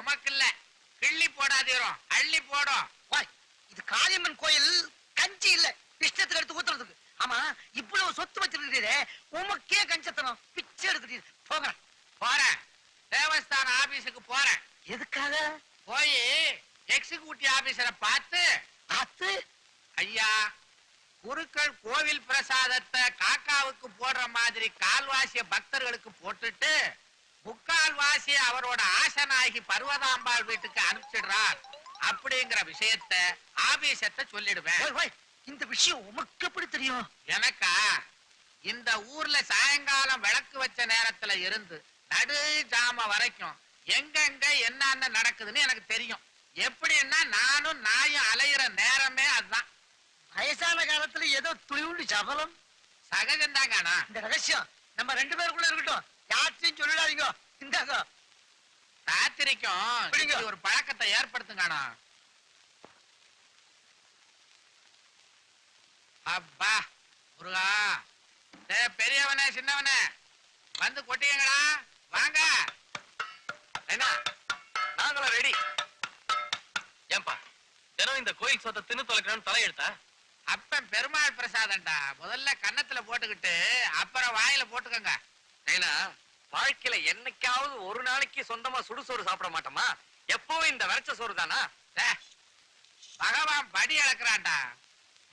உமக்கு இல்ல, கிள்ளி போடாதீரும், அள்ளி போடும். இது காளியம்மன் கோயில், கஞ்சி இல்ல இஷ்டத்துக்கு எடுத்து ஊத்துறதுக்கு. ஆமா, இவ்வளவு சொத்து வச்சிருக்கிறீரே, உமக்கே கஞ்சத்தனம், பிச்சை எடுக்கிறீர். போங்க. போறேன், தேவஸ்தான ஆபீஸுக்கு போறேன். எதுக்காக? போய் எக்ஸிக்யூட்டிவ் ஆபீசரை பார்த்து ஐயா, குருக்கள் கோவில் பிரசாதத்தை காக்காவுக்கு போடுற மாதிரி கால்வாசிய பக்தர்களுக்கு போட்டுட்டு முக்கால்வாசிய அவரோட ஆசனாகி பர்வதாம்பாள் வீட்டுக்கு அனுப்பிச்சிடுறார் அப்படிங்கிற விஷயத்தை ஆபீசத்தை சொல்லிடுவேன். இந்த விஷயம் உமக்கு எப்படி தெரியும்? எனக்கா, இந்த ஊர்ல சாயங்காலம் விளக்கு வச்ச நேரத்துல இருந்து நடு ஜாம வரைக்கும் எங்கெங்க என்னென்ன நடக்குதுன்னு எனக்கு தெரியும். எப்படின்னா நானும் நாயும் அலையிற நேரமே அதுதான். வயசான காலத்துல ஏதோ துளிவுண்டு சபலம் சகஜம்தான் காணா. இந்த ரகசியம் நம்ம 2 பேருக்குள்ள இருக்கட்டும், யார்ட்டையும் சொல்லிடாதீங்க. இந்தாங்க. ராத்திரிக்கும் ஒரு பழக்கத்தை ஏற்படுத்துங்கானா. அப்பா முருகா, பெரியவனே சின்னவனே வந்து கொட்டியங்களா, வாங்க. என்ன நாங்களும் ரெடி. ஏன்பா தினம் இந்த கோயில் சொத்தை தின்னு தொலைக்கணும்னு தலையெடுத்தா? அப்பன் பெருமாள் பிரசாதம்டா, முதல்ல கன்னத்துல போட்டுக்கிட்டு அப்புறம் வாயில போட்டுக்கங்க. ஏன்னா வாழ்க்கையில என்னைக்காவது ஒரு நாளைக்கு சொந்தமா சுடுசோறு சாப்பிட மாட்டோமா? எப்பவும் இந்த வரைச்ச சோறு தானா? பகவான் படி அளக்குறான்டா.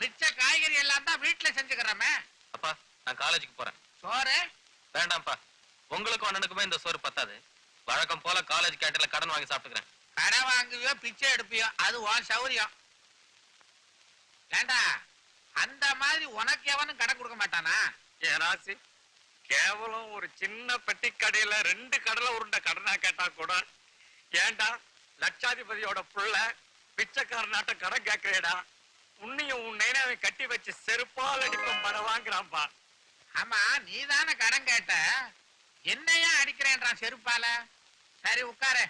மிச்ச காய்கறி எல்லாம் தான் வீட்டுல செஞ்சுக்கிறோமே. அப்பா நான் காலேஜுக்கு போறேன். சோறு வேண்டாம்ப்பா, உங்களுக்கும் அண்ணனுக்குமே இந்த சோறு பத்தாது. வழக்கம் போல காலேஜ் கேட்டல கடன் வாங்கி சாப்பிட்டுக்கிறேன். கடன் வாங்குவியோ பிச்சை எடுப்பியோ அது உன் சௌரியம். ஏண்டா, அந்த மாதிரி உனக்கு எவனும் கடன் கொடுக்க மாட்டானா? ஏனாசி, கேவலம் ஒரு சின்ன பெட்டி கடையில 2 கடலை உருண்ட கடனா கேட்டா கூட ஏண்டா லட்சாதிபதியோட புள்ள பிச்சைக்காரனாட்ட கடன் கேட்கிறேடா, உன்னையும் உன் நைனாவை கட்டி வச்சு செருப்பால் அடிப்பம் பரவாங்கிறான்பா. ஆமா, நீ தானே கடன் கேட்ட, என்னையா அடிக்கிறேன்றான் செருப்பால. சரி உட்காரு,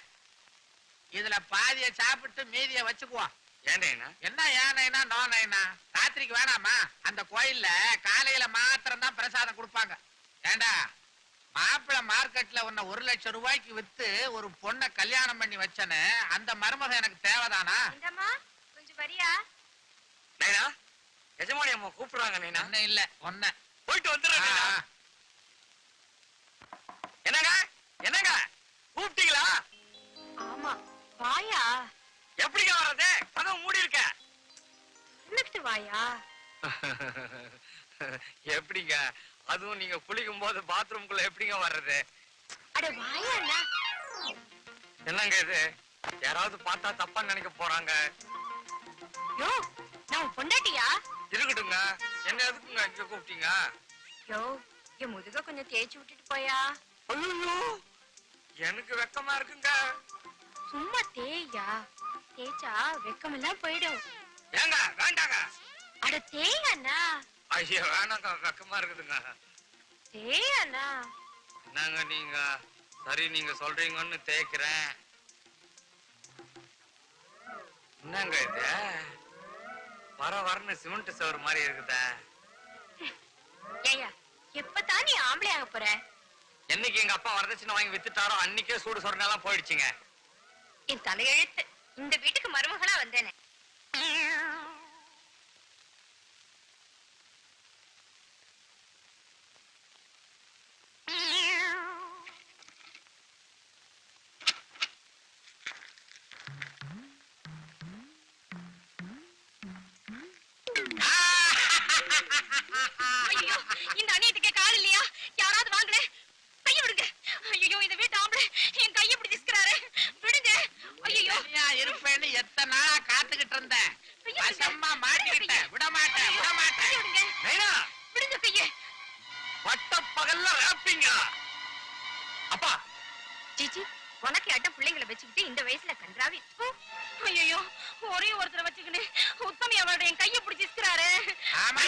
இதுல பாதிய சாப்பிட்டு மீதிய வச்சுக்குவோம். ஏன்னா என்ன ஏனைனா நோ நைனா? ராத்திரிக்கு வேணாமா? அந்த கோயில்ல காலையில மாத்திரம் தான் பிரசாதம் கொடுப்பாங்க. ஏண்டா, மாப்பிள்ள மார்க்கெட்ல உன்ன 1 லட்சம் ரூபாய்க்கு வித்து ஒரு பொண்ணை கல்யாணம் பண்ணி வச்சனு, அந்த மருமக எனக்கு தேவைதானா? கொஞ்சம் வரியா? நைனா, எஜமானி அம்மா கூப்பிடுறாங்க. நைனா ஒன்னும் இல்ல, ஒன்ன போயிட்டு வந்துடுறேன். என்னங்க என்னங்க கூப்பிட்டீங்களா? ஆமா, வாயா. எப்படிங்க வர்றது? கதவு மூடி இருக்க. என்னட்டு வாயா? எப்படிங்க, அதுவும் நீங்க குளிக்கும் போது பாத்ரூம்குள்ள எப்படிங்க வர்றது? அட வாயா. என்னங்க இது, யாராவது பார்த்தா தப்பா நினைக்க போறாங்க. யோ, நான் பொண்டாட்டியா? இருக்கட்டுங்க, என்ன எதுக்குங்க இங்க கூப்பிட்டீங்க? யோ, என் முதுக கொஞ்சம் தேய்ச்சி விட்டுட்டு போயா. ஐயோ, எனக்கு வெக்கமா இருக்குங்க. சும்மா தேய்யா, தேய்ச்சா வெக்கம் எல்லாம் போயிடும். ஏங்க வேண்டாங்க. அட தேய்யா. ஐயோ வேணாங்க, வெக்கமா இருக்குதுங்க. தேய்யா. என்னங்க நீங்க, சரி நீங்க சொல்றீங்கன்னு தேய்க்கிறேன். என்னங்க இது, வரன்னு சிமெண்ட் சோறு மாதிரி இருக்குதா? ஏயா, எப்பதான் நீ ஆம்பளை ஆக போற? என்னைக்கு எங்க அப்பா வரதட்சணை வாங்கி வித்துட்டாரோ அன்னைக்கே சூடு சொரணெல்லாம் போயிடுச்சுங்க. என் தலையெழுத்து, இந்த வீட்டுக்கு மருமகளா வந்தேனே. ஐயோ, இந்த அணியத்துக்கே கால் இல்லையா? யாராவது வாங்கல, கைய விடுங்க. ஐயோ, இந்த வீட்டு ஆம்பளை என் கைய பிடி திஸ்கறாரு, விடுங்க. ஐயோ, இருப்பேன்னு எத்தனை நாளா காத்துக்கிட்டு இருந்தேன். வசமா மாட்டிக்கிட்டேன். விட மாட்டேன், விட மாட்டேன். விடுங்க கைய. பட்ட பகல்ல ராப்பிங்க. அப்பா ஜிஜி, உனக்கு அட்டம் பிள்ளைங்களை வச்சுக்கிட்டு இந்த வயசுல கன்றாவி. ஐயோ, ஒரே ஒருத்தரை வச்சுக்கிட்டு உத்தமி அவரோட என் கைய பிடிச்சி திஸ்கறாரு. ஆமா,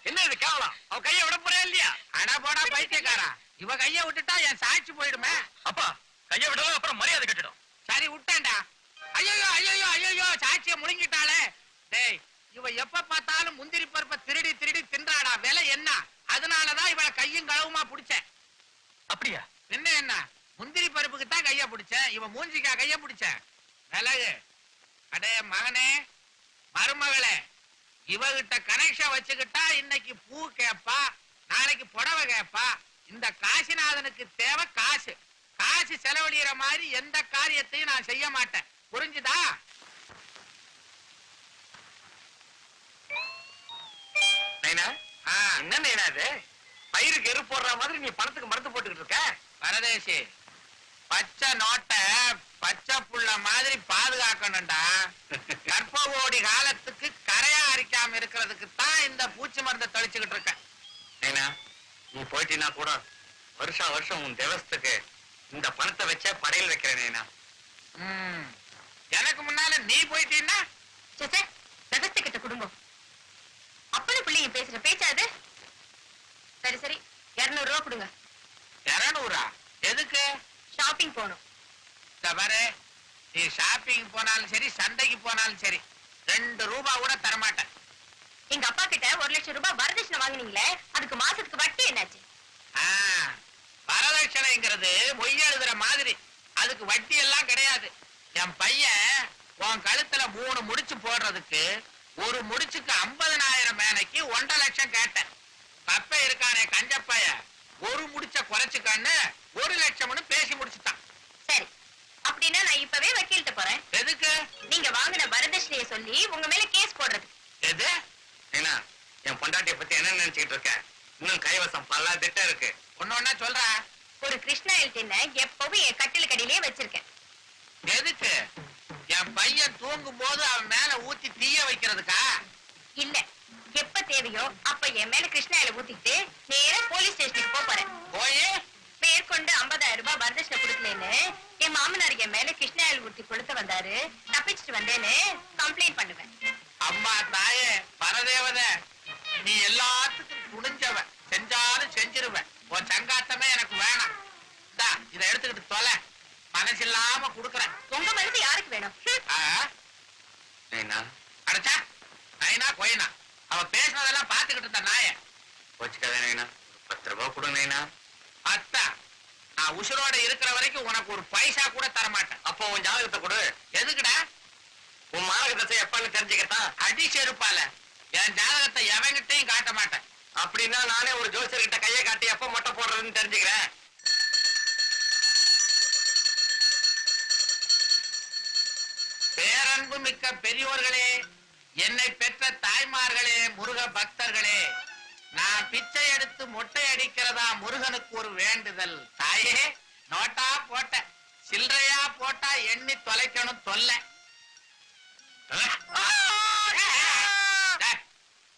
என்ன இது கேவலம்? அவ கைய விட போறே இல்லையா? அட போடா பைத்தியக்காரா, இவ கைய விட்டுட்டா என் சாட்சி போயிடுமே. அப்பா கைய விடலாம், அப்புறம் மரியாதை கட்டிடும். சரி விட்டேன்டா. ஐயோ ஐயோ ஐயோ, சாட்சிய முழுங்கிட்டாளே. டேய், இவ எப்ப பார்த்தாலும் முந்திரி பருப்பை திருடி திருடி தின்றாடா. விலை என்ன? அதனாலதான் இவளை கையும் களவுமா புடிச்சேன். அப்படியா? என்ன முந்திரி பருப்பு இடுப்புக்கு தான் கைய பிடிச்சேன், இவன் மூஞ்சிக்கா கைய பிடிச்சேன். விலகு. அடே மகனே, மருமகளே, இவகிட்ட கனெக்ஷன் வச்சுக்கிட்டா இன்னைக்கு பூ கேப்பா, நாளைக்கு புடவை கேப்பா. இந்த காசிநாதனுக்கு தேவை காசு. காசு செலவழிகிற மாதிரி எந்த காரியத்தையும் நான் செய்ய மாட்டேன். புரிஞ்சுதா? நைனா, என்ன நைனா இது? பயிருக்கு எரு போடுற மாதிரி நீ பணத்துக்கு மருந்து போட்டுக்கிட்டு இருக்க. பரதேசி, பச்சை நோட்டை பச்சை புள்ள மாதிரி பாதுகாக்கணும்டா. கற்பகோடி காலத்துக்கு கரையா அரிக்காம இருக்கிறதுக்கு தான் இந்த பூச்சி மருந்தை தெளிச்சுக்கிட்டு இருக்கேன். நைனா, நீ போயிட்டீன்னா கூட வருஷம் வருஷம் உன் தேவஸ்துக்கு இந்த பணத்தை வச்சே படையல் வைக்கிறேன் நைனா. எனக்கு முன்னால நீ போயிட்டீன்னா கிட்ட குடும்பம் அப்பனும் பிள்ளைங்க பேசுற பேச்சாது. சரி சரி, 200 ரூபா கொடுங்க. 200? எதுக்கு? ஷாப்பிங் போகணும். பாரு, நீ ஷாப்பிங் போனாலும் சரி, சந்தைக்கு போனாலும் சரி, 2 ரூபா கூட தரமாட்டேன். எங்க அப்பா கிட்ட 1 லட்சம் ரூபாய் வரதட்சணை வாங்கினீங்களே, அதுக்கு மாசத்துக்கு வட்டி என்னாச்சு? வரதட்சணைங்கிறது மொய் எழுதுற மாதிரி, அதுக்கு வட்டி எல்லாம் கிடையாது. என் பையன் உன் கழுத்துல 3 முடிச்சு போடுறதுக்கு ஒரு முடிச்சுக்கு 50,000 மேனைக்கு 1.5 லட்சம் கேட்டேன். பப்ப இருக்கானே கஞ்சப்பைய, ஒரு முடிச்ச குறைச்சுக்கான்னு 1 லட்சம்னு பேசி முடிச்சுட்டான். சரி, அப்படின்னா நான் இப்பவே வக்கீல்கிட்ட போறேன். எதுக்கு? நீங்க வாங்கின வரதட்சணையை சொல்லி உங்க மேல கேஸ் போடுறது. எது? நைனா, என் பொண்டாட்டிய பத்தி என்ன நினைச்சுக்கிட்டு இருக்க? இன்னும் கைவசம் பல திட்டம் இருக்கு. ஒன்னொன்னா சொல்ற. ஒரு கிருஷ்ணாயில் தின்ன எப்பவும் என் கட்டில் கடியிலே வச்சிருக்கேன். எதுக்கு? என் பையன் தூங்கும் போது அவன் மேல ஊத்தி தீய வைக்கிறதுக்கா? இல்ல, எப்ப தேவையோ அப்ப என் மேல கிருஷ்ணாயில ஊத்திட்டு நேரா போலீஸ் ஸ்டேஷனுக்கு போறேன். போயே மேற்கொண்டு 50,000 ரூபாய் வரதட்சணை கொடுக்கலன்னு என் மாமனார் என் மேல கிருஷ்ணாயில் ஊத்தி கொடுத்து வந்தாரு, தப்பிச்சுட்டு வந்தேன்னு கம்ப்ளைண்ட் பண்ணுவேன். அம்மா தாயே பரதேவதை, நீ எல்லாத்துக்கும் துணிஞ்சவ, செஞ்சாலும் செஞ்சிருவ. உன் சங்காத்தமே எனக்கு வேணாம். இதை எடுத்துக்கிட்டு தொலை, மனசு இல்லாம குடுக்கறேன். உங்க மனசு யாருக்கு வேணும்? நைனா, அடைச்சா நைனா கொயினா, அவ பேசினதெல்லாம் பாத்துக்கிட்டு இருந்த நாய. போச்சுக்காத நைனா, 10 ரூபாய் கொடு நைனா. அத்தா, நான் உசுரோட இருக்கிற வரைக்கும் உனக்கு ஒரு பைசா கூட தர மாட்டேன். அப்போ உன் ஜாதகத்தை கொடு. எதுக்குடா? உன் மாதகத்தை எப்பன்னு தெரிஞ்சுக்கிட்டா? அடி செருப்பால என் ஜாதகத்தை எவங்கிட்டையும் காட்ட மாட்டேன். அப்படின்னா நானே ஒரு ஜோசியர்கிட்ட கையை காட்டி எப்ப மொட்டை போடுறதுன்னு தெரிஞ்சுக்கிறேன். பேரன்பு மிக்க பெரியோர்களே, என்னை பெற்ற தாய்மார்களே, முருக பக்தர்களே, நான் பிச்சை எடுத்து மொட்டை அடிக்கிறதா முருகனுக்கு ஒரு வேண்டுதல். தாயே, நோட்டா போட்ட, சில்லறையா போட்டா எண்ணி தொலைக்கணும் தொல்லை.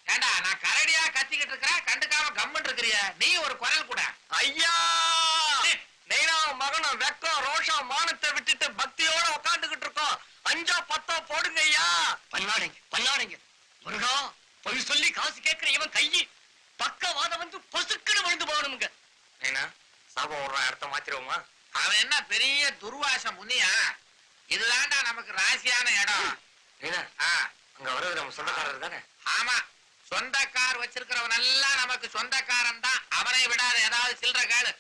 ஏண்டா, நான் கரடியா கத்திக்கிட்டு இருக்கிறேன், கண்டுக்காம கம்மன் இருக்கிறிய, நீ ஒரு குரல் கூட. ஐயா, நைனா மகனும் வெக்கம் ரோஷம் மானத்தை விட்டுட்டு பக்தியோட உட்காந்துக்கிட்டு இருக்கோம். 5 10 போடுங்க ஐயா. பண்ணாடுங்க பண்ணாடுங்க. முருகா, பொய் சொல்லி காசு கேட்கிற இவன் கையி பக்கவாதம் வந்து பொசுக்குன்னு விழுந்து போகணுங்க. நைனா, சாபம் விடுறான், இடத்த மாத்திருவோமா? அவன் என்ன பெரிய துர்வாச முனியா? இதுதான்டா நமக்கு ராசியான இடம். நைனா, அங்க வர்றது நம்ம சொந்தக்காரர் தானே? ஆமா, சொந்த கார் வச்சிருக்கிறவன் எல்லாம் நமக்கு சொந்தக்காரன் தான். அவனை விடாத ஏதாவது சில்லற கேளு.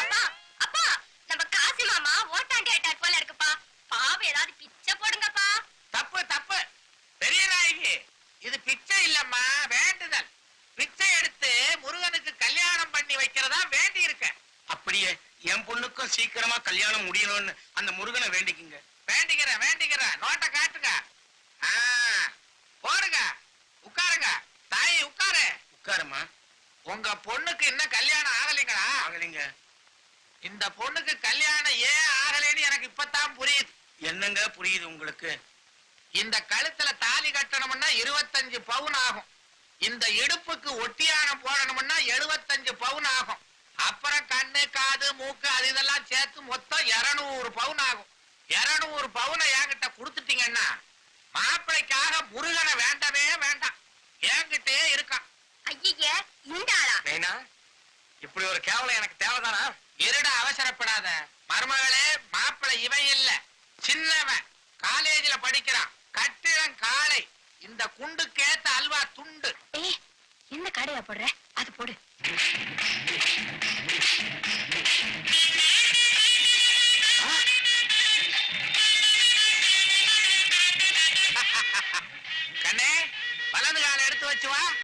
அப்பா, அப்பா, நம்ம காசி மாமா ஓட்டாண்டி ஆயிட்டார் போல இருக்குப்பா. பாவம், ஏதாவது பிச்சை போடுங்கப்பா. தப்பு தப்பு பெரிய நாயகி, இது பிச்சை இல்லம்மா, வேண்டுதல். பிச்சை எடுத்து முருகனுக்கு கல்யாணம் பண்ணி வைக்கிறதா வேண்டி இருக்க. அப்படியே என் பொண்ணுக்கும் சீக்கிரமா கல்யாணம் முடியணும்னு அந்த முருகனை வேண்டிக்குங்க. வேண்டிக்கிறேன் வேண்டிக்கிறேன். நோட்டை காட்டுங்க. போடுங்க, உட்காருங்க. தாய் உட்காரு. உட்காருமா. உங்க பொண்ணுக்கு இன்னும் கல்யாணம் ஆகலைங்களா? ஆகலைங்க. இந்த பொண்ணுக்கு கல்யாணம் ஏன் ஆகலைன்னு எனக்கு இப்பதான் புரியுது. என்னங்க புரியுது உங்களுக்கு? இந்த கழுத்துல தாலி கட்டணும்னா 25 பவுன் ஆகும். இந்த இடுப்புக்கு ஒட்டியானம் போடணும்னா 75 பவுன் ஆகும். அப்புறம் கண்ணு காது மூக்கு அது இதெல்லாம் சேர்த்து மொத்தம் 200 பவுன் ஆகும். 200 பவுனை என்கிட்ட கொடுத்துட்டீங்கன்னா மாப்பிளைக்காக முருகனை வேண்டவே வேண்டாம், என்கிட்டே இருக்கான். ஐயே, இந்த ஆளா? நைனா, இப்படி ஒரு கேவலம் எனக்கு தேவைதானா? இருட, அவசரப்படாத மருமகளே. மாப்பிள்ளை இவன் இல்ல, சின்னவன், காலேஜில் படிக்கிறான், கட்டிடம் காளை. இந்த குண்டுக்கேத்த அல்வா துண்டு. என்ன கடையா போடுற? அது போடு.